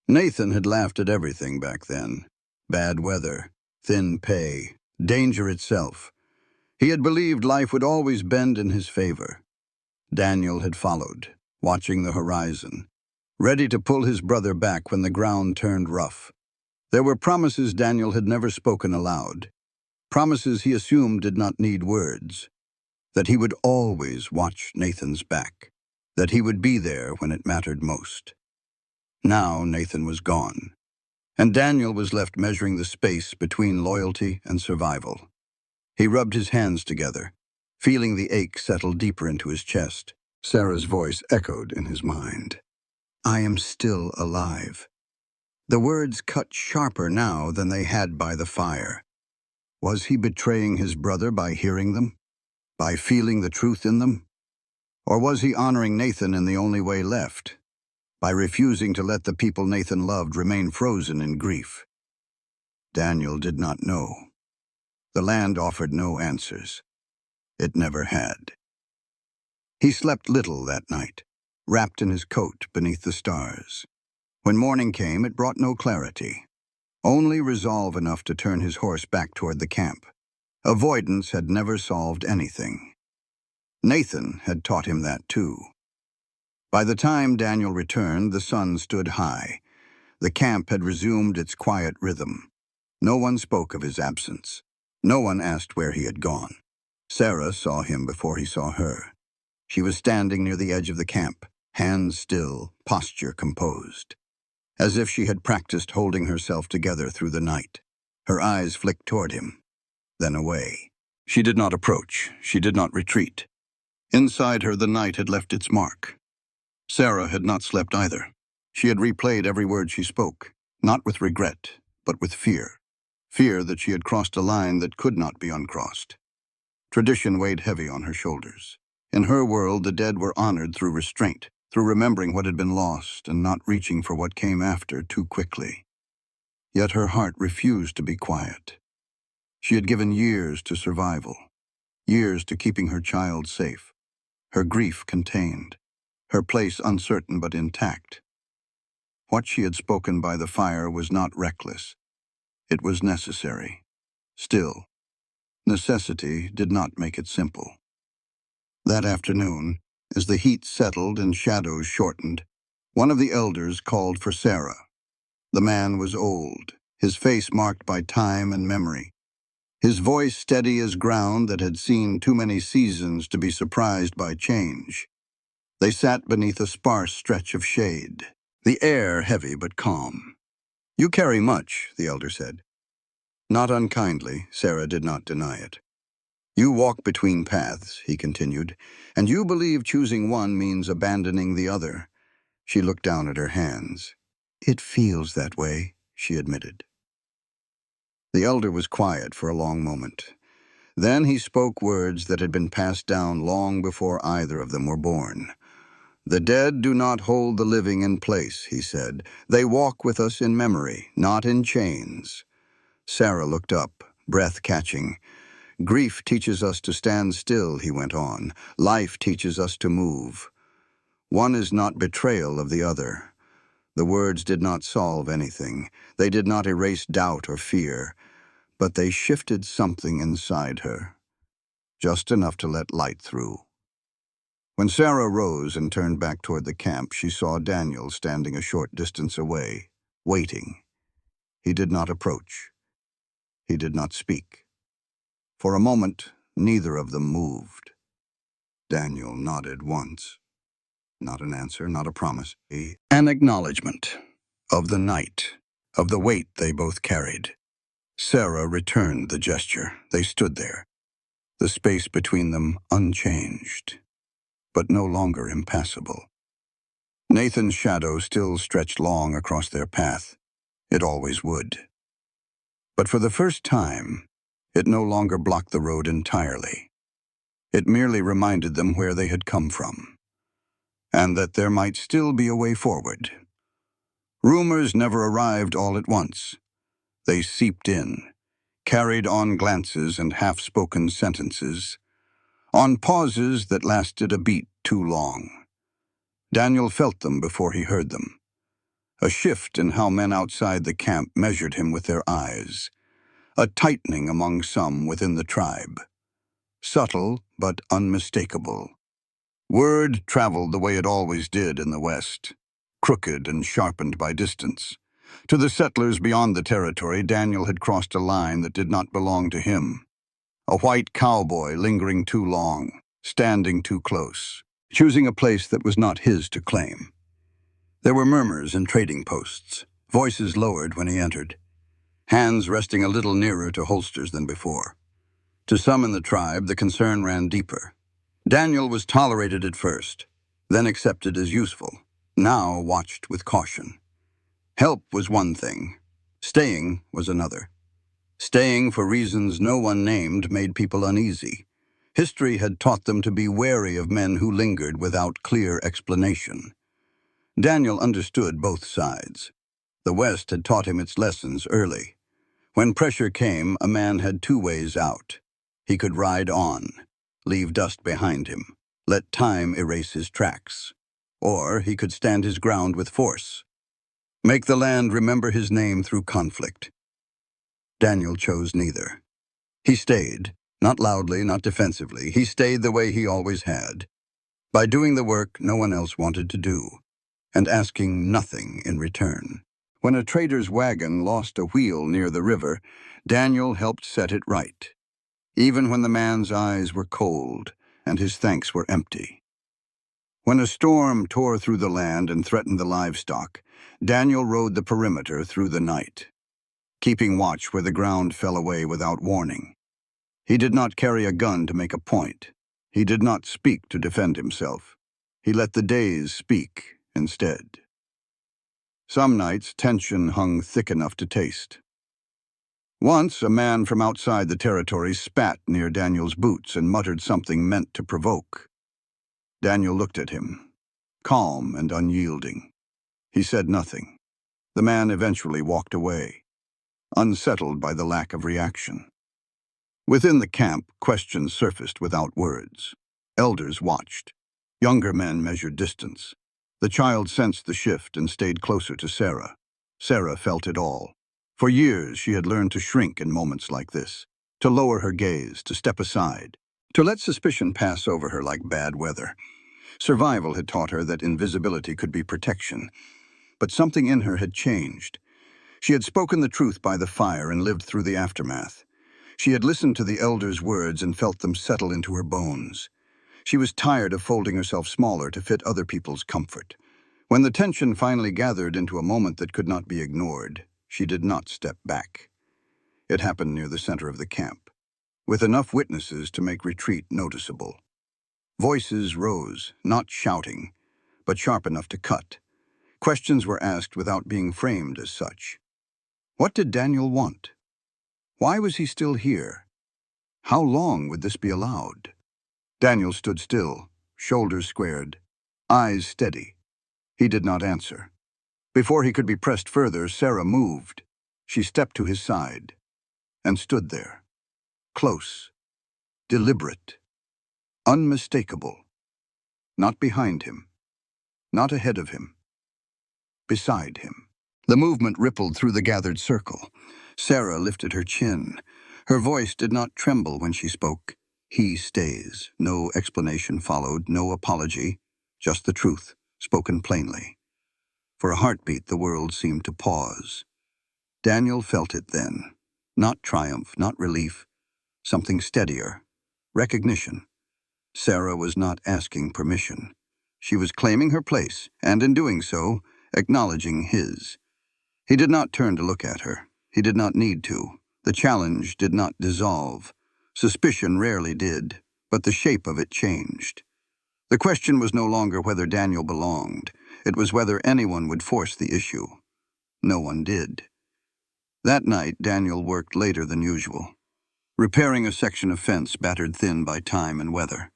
Nathan had laughed at everything back then: bad weather, thin pay, danger itself. He had believed life would always bend in his favor. Daniel had followed, watching the horizon, ready to pull his brother back when the ground turned rough. There were promises Daniel had never spoken aloud, promises he assumed did not need words, that he would always watch Nathan's back, that he would be there when it mattered most. Now Nathan was gone, and Daniel was left measuring the space between loyalty and survival. He rubbed his hands together, feeling the ache settle deeper into his chest. Sarah's voice echoed in his mind. "I am still alive." The words cut sharper now than they had by the fire. Was he betraying his brother by hearing them? By feeling the truth in them? Or was he honoring Nathan in the only way left? By refusing to let the people Nathan loved remain frozen in grief? Daniel did not know. The land offered no answers. It never had. He slept little that night, wrapped in his coat beneath the stars. When morning came, it brought no clarity, only resolve enough to turn his horse back toward the camp. Avoidance had never solved anything. Nathan had taught him that too. By the time Daniel returned, the sun stood high. The camp had resumed its quiet rhythm. No one spoke of his absence. No one asked where he had gone. Sarah saw him before he saw her. She was standing near the edge of the camp, hands still, posture composed, as if she had practiced holding herself together through the night. Her eyes flicked toward him, then away. She did not approach. She did not retreat. Inside her, the night had left its mark. Sarah had not slept either. She had replayed every word she spoke, not with regret, but with fear. Fear that she had crossed a line that could not be uncrossed. Tradition weighed heavy on her shoulders. In her world, the dead were honored through restraint, through remembering what had been lost and not reaching for what came after too quickly. Yet her heart refused to be quiet. She had given years to survival, years to keeping her child safe, her grief contained, her place uncertain but intact. What she had spoken by the fire was not reckless. It was necessary. Still, necessity did not make it simple. That afternoon, as the heat settled and shadows shortened, one of the elders called for Sarah. The man was old, his face marked by time and memory, his voice steady as ground that had seen too many seasons to be surprised by change. They sat beneath a sparse stretch of shade, the air heavy but calm. "You carry much," the elder said. Not unkindly, Sarah did not deny it. "You walk between paths," he continued, "and you believe choosing one means abandoning the other." She looked down at her hands. "It feels that way," she admitted. The elder was quiet for a long moment. Then he spoke words that had been passed down long before either of them were born. "The dead do not hold the living in place," he said. "They walk with us in memory, not in chains." Sarah looked up, breath catching. Grief teaches us to stand still, he went on. Life teaches us to move. One is not betrayal of the other. The words did not solve anything. They did not erase doubt or fear, but they shifted something inside her, just enough to let light through. When Sarah rose and turned back toward the camp, she saw Daniel standing a short distance away, waiting. He did not approach. He did not speak. For a moment, neither of them moved. Daniel nodded once. Not an answer, not a promise. An acknowledgement of the night, of the weight they both carried. Sarah returned the gesture. They stood there, the space between them unchanged, but no longer impassable. Nathan's shadow still stretched long across their path. It always would. But for the first time, it no longer blocked the road entirely. It merely reminded them where they had come from, and that there might still be a way forward. Rumors never arrived all at once. They seeped in, carried on glances and half-spoken sentences, on pauses that lasted a beat too long. Daniel felt them before he heard them. A shift in how men outside the camp measured him with their eyes. A tightening among some within the tribe. Subtle but unmistakable. Word traveled the way it always did in the West, crooked and sharpened by distance. To the settlers beyond the territory, Daniel had crossed a line that did not belong to him. A white cowboy lingering too long, standing too close, choosing a place that was not his to claim. There were murmurs and trading posts, voices lowered when he entered, hands resting a little nearer to holsters than before. To some in the tribe, the concern ran deeper. Daniel was tolerated at first, then accepted as useful, now watched with caution. Help was one thing, staying was another. Staying for reasons no one named made people uneasy. History had taught them to be wary of men who lingered without clear explanation. Daniel understood both sides. The West had taught him its lessons early. When pressure came, a man had two ways out. He could ride on, leave dust behind him, let time erase his tracks. Or he could stand his ground with force, make the land remember his name through conflict. Daniel chose neither. He stayed, not loudly, not defensively. He stayed the way he always had, by doing the work no one else wanted to do, and asking nothing in return. When a trader's wagon lost a wheel near the river, Daniel helped set it right, even when the man's eyes were cold and his thanks were empty. When a storm tore through the land and threatened the livestock, Daniel rode the perimeter through the night, keeping watch where the ground fell away without warning. He did not carry a gun to make a point. He did not speak to defend himself. He let the days speak instead. Some nights, tension hung thick enough to taste. Once, a man from outside the territory spat near Daniel's boots and muttered something meant to provoke. Daniel looked at him, calm and unyielding. He said nothing. The man eventually walked away, unsettled by the lack of reaction. Within the camp, questions surfaced without words. Elders watched. Younger men measured distance. The child sensed the shift and stayed closer to Sarah. Sarah felt it all. For years, she had learned to shrink in moments like this, to lower her gaze, to step aside, to let suspicion pass over her like bad weather. Survival had taught her that invisibility could be protection, but something in her had changed. She had spoken the truth by the fire and lived through the aftermath. She had listened to the elders' words and felt them settle into her bones. She was tired of folding herself smaller to fit other people's comfort. When the tension finally gathered into a moment that could not be ignored, she did not step back. It happened near the center of the camp, with enough witnesses to make retreat noticeable. Voices rose, not shouting, but sharp enough to cut. Questions were asked without being framed as such. What did Daniel want? Why was he still here? How long would this be allowed? Daniel stood still, shoulders squared, eyes steady. He did not answer. Before he could be pressed further, Sarah moved. She stepped to his side and stood there, close, deliberate, unmistakable, not behind him, not ahead of him, beside him. The movement rippled through the gathered circle. Sarah lifted her chin. Her voice did not tremble when she spoke. He stays. No explanation followed, no apology, just the truth, spoken plainly. For a heartbeat, the world seemed to pause. Daniel felt it then. Not triumph, not relief, something steadier. Recognition. Sarah was not asking permission. She was claiming her place, and in doing so, acknowledging his. He did not turn to look at her. He did not need to. The challenge did not dissolve. Suspicion rarely did, but the shape of it changed. The question was no longer whether Daniel belonged. It was whether anyone would force the issue. No one did. That night, Daniel worked later than usual, repairing a section of fence battered thin by time and weather.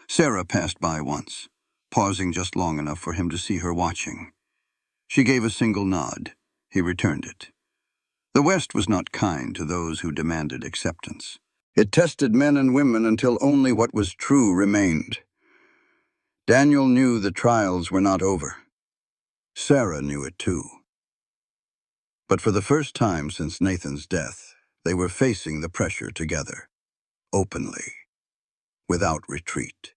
Sarah passed by once, pausing just long enough for him to see her watching. She gave a single nod. He returned it. The West was not kind to those who demanded acceptance. It tested men and women until only what was true remained. Daniel knew the trials were not over. Sarah knew it too. But for the first time since Nathan's death, they were facing the pressure together, openly, without retreat.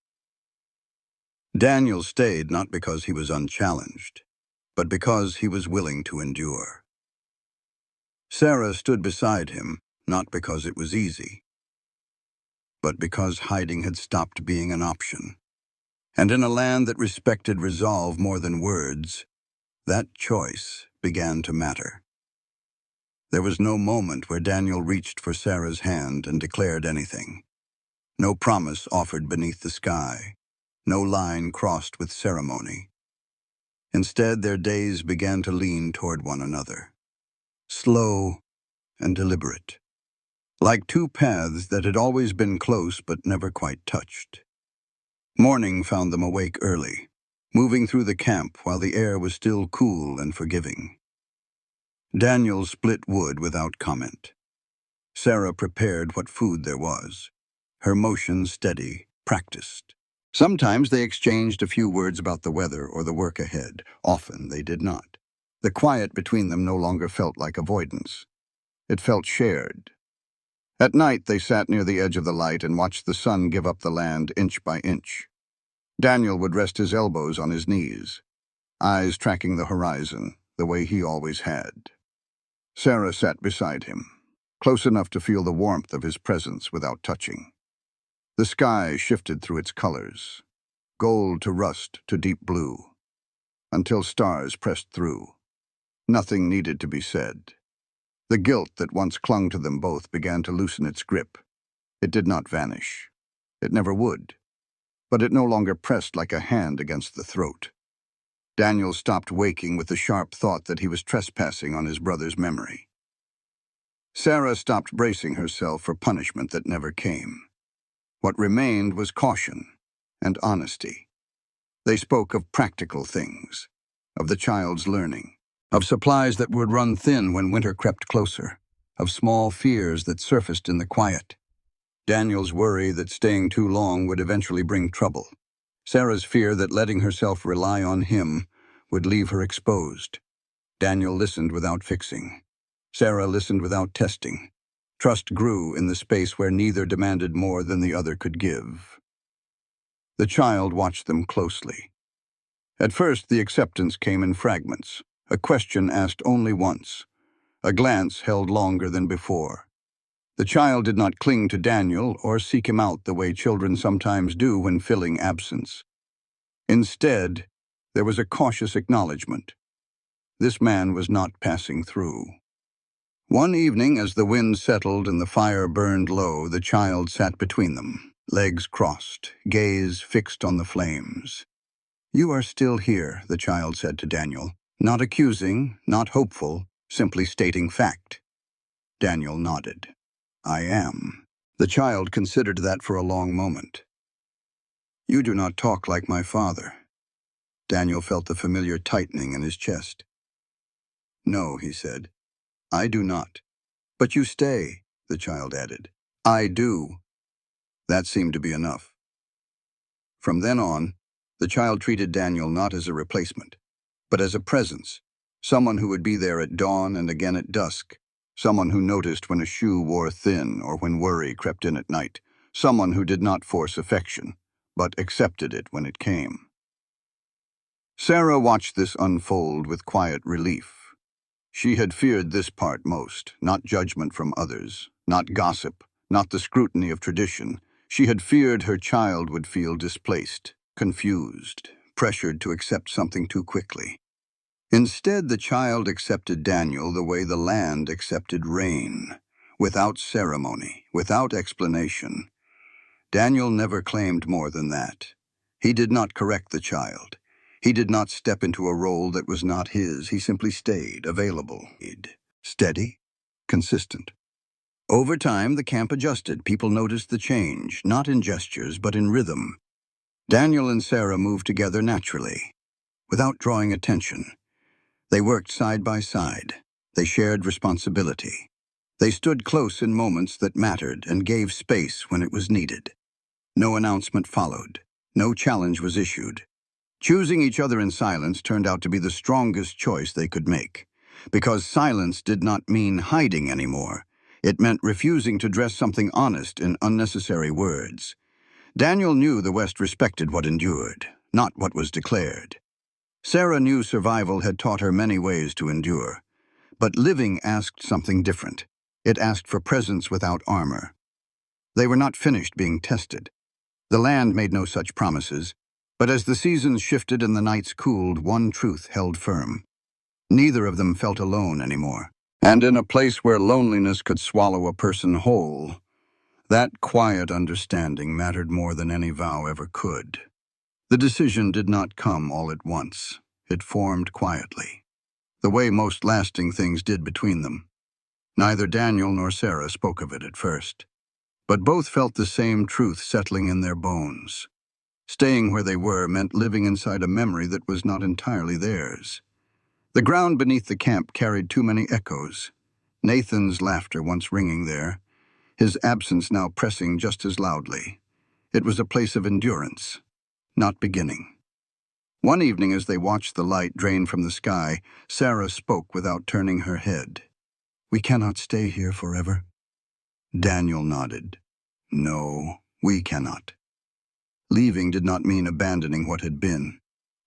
Daniel stayed not because he was unchallenged, but because he was willing to endure. Sarah stood beside him, not because it was easy, but because hiding had stopped being an option. And in a land that respected resolve more than words, that choice began to matter. There was no moment where Daniel reached for Sarah's hand and declared anything. No promise offered beneath the sky. No line crossed with ceremony. Instead, their days began to lean toward one another, slow and deliberate, like two paths that had always been close but never quite touched. Morning found them awake early, moving through the camp while the air was still cool and forgiving. Daniel split wood without comment. Sarah prepared what food there was, her motion steady, practiced. Sometimes they exchanged a few words about the weather or the work ahead. Often they did not. The quiet between them no longer felt like avoidance. It felt shared. At night they sat near the edge of the light and watched the sun give up the land inch by inch. Daniel would rest his elbows on his knees, eyes tracking the horizon, the way he always had. Sarah sat beside him, close enough to feel the warmth of his presence without touching. The sky shifted through its colors, gold to rust to deep blue, until stars pressed through. Nothing needed to be said. The guilt that once clung to them both began to loosen its grip. It did not vanish. It never would. But it no longer pressed like a hand against the throat. Daniel stopped waking with the sharp thought that he was trespassing on his brother's memory. Sarah stopped bracing herself for punishment that never came. What remained was caution and honesty. They spoke of practical things, of the child's learning, of supplies that would run thin when winter crept closer, of small fears that surfaced in the quiet. Daniel's worry that staying too long would eventually bring trouble. Sarah's fear that letting herself rely on him would leave her exposed. Daniel listened without fixing. Sarah listened without testing. Trust grew in the space where neither demanded more than the other could give. The child watched them closely. At first, the acceptance came in fragments, a question asked only once, a glance held longer than before. The child did not cling to Daniel or seek him out the way children sometimes do when filling absence. Instead, there was a cautious acknowledgement. This man was not passing through. One evening, as the wind settled and the fire burned low, the child sat between them, legs crossed, gaze fixed on the flames. "You are still here," the child said to Daniel, not accusing, not hopeful, simply stating fact. Daniel nodded. "I am." The child considered that for a long moment. "You do not talk like my father." Daniel felt the familiar tightening in his chest. "No," he said, "I do not." "But you stay," the child added. "I do." That seemed to be enough. From then on, the child treated Daniel not as a replacement, but as a presence, someone who would be there at dawn and again at dusk, someone who noticed when a shoe wore thin or when worry crept in at night, someone who did not force affection, but accepted it when it came. Sarah watched this unfold with quiet relief. She had feared this part most, not judgment from others, not gossip, not the scrutiny of tradition. She had feared her child would feel displaced, confused, pressured to accept something too quickly. Instead, the child accepted Daniel the way the land accepted rain, without ceremony, without explanation. Daniel never claimed more than that. He did not correct the child. He did not step into a role that was not his. He simply stayed available, steady, consistent. Over time, the camp adjusted. People noticed the change, not in gestures, but in rhythm. Daniel and Sarah moved together naturally, without drawing attention. They worked side by side. They shared responsibility. They stood close in moments that mattered and gave space when it was needed. No announcement followed. No challenge was issued. Choosing each other in silence turned out to be the strongest choice they could make, because silence did not mean hiding anymore. It meant refusing to dress something honest in unnecessary words. Daniel knew the West respected what endured, not what was declared. Sarah knew survival had taught her many ways to endure, but living asked something different. It asked for presence without armor. They were not finished being tested. The land made no such promises, but as the seasons shifted and the nights cooled, one truth held firm. Neither of them felt alone anymore. And in a place where loneliness could swallow a person whole, that quiet understanding mattered more than any vow ever could. The decision did not come all at once. It formed quietly, the way most lasting things did between them. Neither Daniel nor Sarah spoke of it at first, but both felt the same truth settling in their bones. Staying where they were meant living inside a memory that was not entirely theirs. The ground beneath the camp carried too many echoes. Nathan's laughter once ringing there, his absence now pressing just as loudly. It was a place of endurance, not beginning. One evening as they watched the light drain from the sky, Sarah spoke without turning her head. "We cannot stay here forever." Daniel nodded. "No, we cannot." Leaving did not mean abandoning what had been.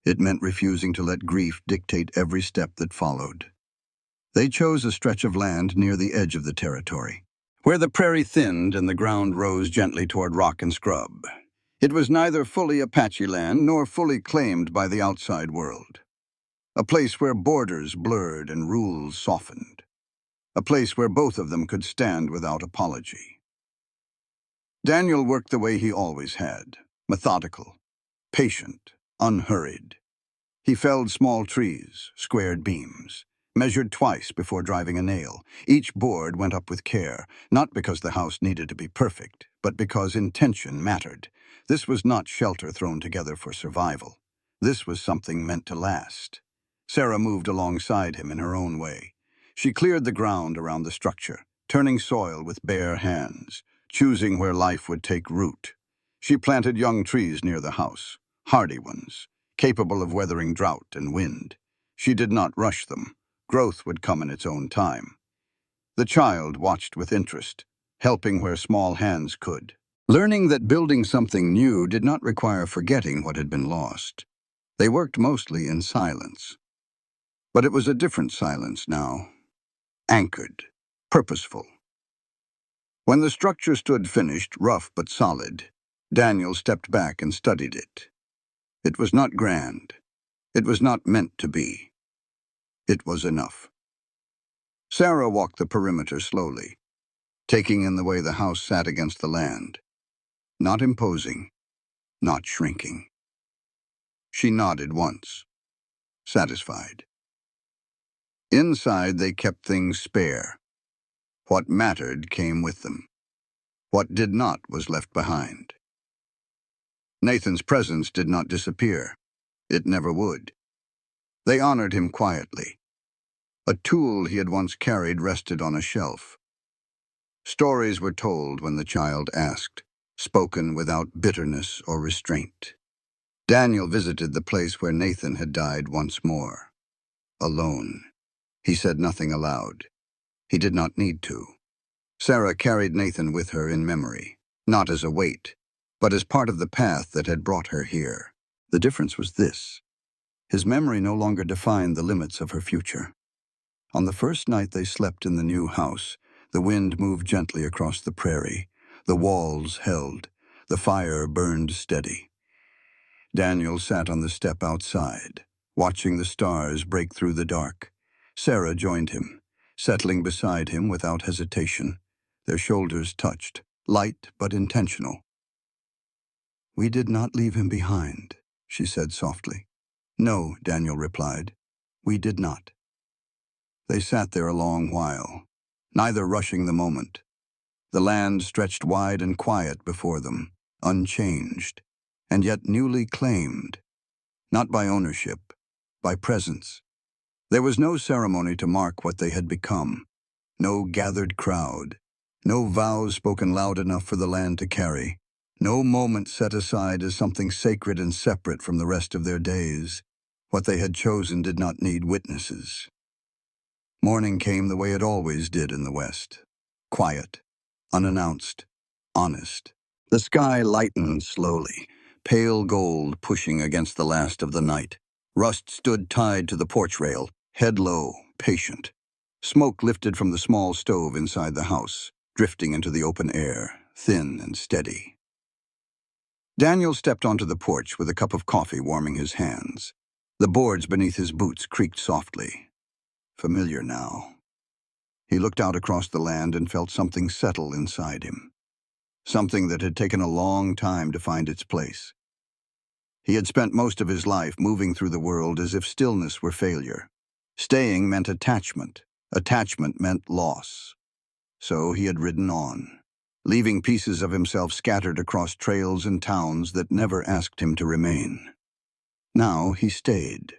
It meant refusing to let grief dictate every step that followed. They chose a stretch of land near the edge of the territory, where the prairie thinned and the ground rose gently toward rock and scrub. It was neither fully Apache land nor fully claimed by the outside world. A place where borders blurred and rules softened. A place where both of them could stand without apology. Daniel worked the way he always had, methodical, patient, unhurried. He felled small trees, squared beams, measured twice before driving a nail. Each board went up with care, not because the house needed to be perfect, but because intention mattered. This was not shelter thrown together for survival. This was something meant to last. Sarah moved alongside him in her own way. She cleared the ground around the structure, turning soil with bare hands, choosing where life would take root. She planted young trees near the house, hardy ones, capable of weathering drought and wind. She did not rush them. Growth would come in its own time. The child watched with interest, helping where small hands could, learning that building something new did not require forgetting what had been lost. They worked mostly in silence. But it was a different silence now, anchored, purposeful. When the structure stood finished, rough but solid, Daniel stepped back and studied it. It was not grand. It was not meant to be. It was enough. Sarah walked the perimeter slowly, taking in the way the house sat against the land. Not imposing, not shrinking. She nodded once, satisfied. Inside, they kept things spare. What mattered came with them. What did not was left behind. Nathan's presence did not disappear. It never would. They honored him quietly. A tool he had once carried rested on a shelf. Stories were told when the child asked. spoken without bitterness or restraint. Daniel visited the place where Nathan had died once more. Alone. He said nothing aloud. He did not need to. Sarah carried Nathan with her in memory, not as a weight, but as part of the path that had brought her here. The difference was this. His memory no longer defined the limits of her future. On the first night they slept in the new house, the wind moved gently across the prairie. The walls held. The fire burned steady. Daniel sat on the step outside, watching the stars break through the dark. Sarah joined him, settling beside him without hesitation. Their shoulders touched, light but intentional. "We did not leave him behind," she said softly. "No," Daniel replied. "We did not." They sat there a long while, neither rushing the moment. The land stretched wide and quiet before them, unchanged, and yet newly claimed, not by ownership, by presence. There was no ceremony to mark what they had become, no gathered crowd, no vows spoken loud enough for the land to carry, no moment set aside as something sacred and separate from the rest of their days. What they had chosen did not need witnesses. Morning came the way it always did in the West. Quiet, unannounced, honest. The sky lightened slowly, pale gold pushing against the last of the night. Rust stood tied to the porch rail, head low, patient. Smoke lifted from the small stove inside the house, drifting into the open air, thin and steady. Daniel stepped onto the porch with a cup of coffee warming his hands. The boards beneath his boots creaked softly. Familiar now. He looked out across the land and felt something settle inside him. Something that had taken a long time to find its place. He had spent most of his life moving through the world as if stillness were failure. Staying meant attachment. Attachment meant loss. So he had ridden on, leaving pieces of himself scattered across trails and towns that never asked him to remain. Now he stayed.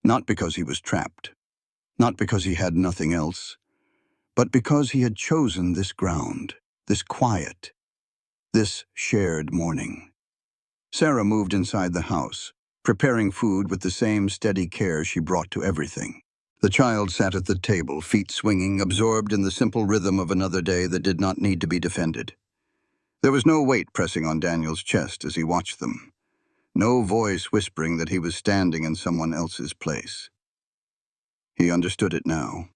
Not because he was trapped. Not because he had nothing else. But because he had chosen this ground, this quiet, this shared morning. Sarah moved inside the house, preparing food with the same steady care she brought to everything. The child sat at the table, feet swinging, absorbed in the simple rhythm of another day that did not need to be defended. There was no weight pressing on Daniel's chest as he watched them. No voice whispering that he was standing in someone else's place. He understood it now.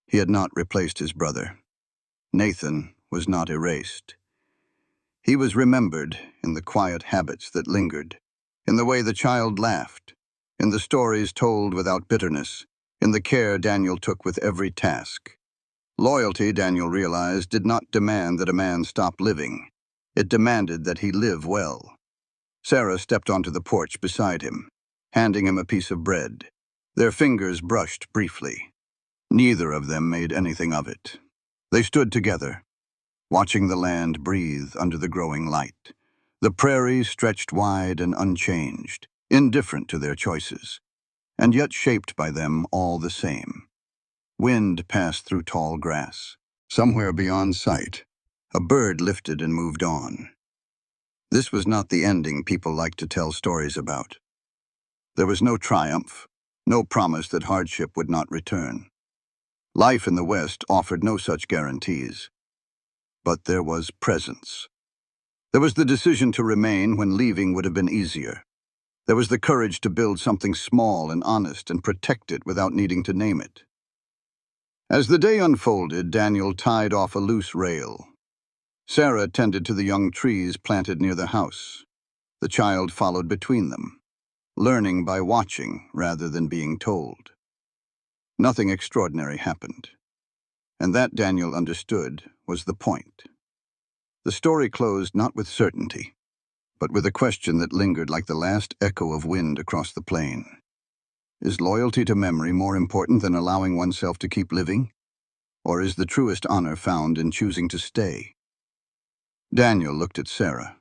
He had not replaced his brother. Nathan was not erased. He was remembered in the quiet habits that lingered, in the way the child laughed, in the stories told without bitterness, in the care Daniel took with every task. Loyalty, Daniel realized, did not demand that a man stop living. It demanded that he live well. Sarah stepped onto the porch beside him, handing him a piece of bread. Their fingers brushed briefly. Neither of them made anything of it. They stood together, watching the land breathe under the growing light. The prairie stretched wide and unchanged, indifferent to their choices, and yet shaped by them all the same. Wind passed through tall grass. Somewhere beyond sight, a bird lifted and moved on. This was not the ending people liked to tell stories about. There was no triumph, no promise that hardship would not return. Life in the West offered no such guarantees. But there was presence. There was the decision to remain when leaving would have been easier. There was the courage to build something small and honest and protect it without needing to name it. As the day unfolded, Daniel tied off a loose rail. Sarah tended to the young trees planted near the house. The child followed between them, learning by watching rather than being told. Nothing extraordinary happened. And that, Daniel understood, was the point. The story closed not with certainty, but with a question that lingered like the last echo of wind across the plain. Is loyalty to memory more important than allowing oneself to keep living? Or is the truest honor found in choosing to stay? Daniel looked at Sarah.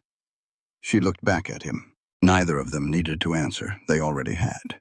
She looked back at him. Neither of them needed to answer. They already had.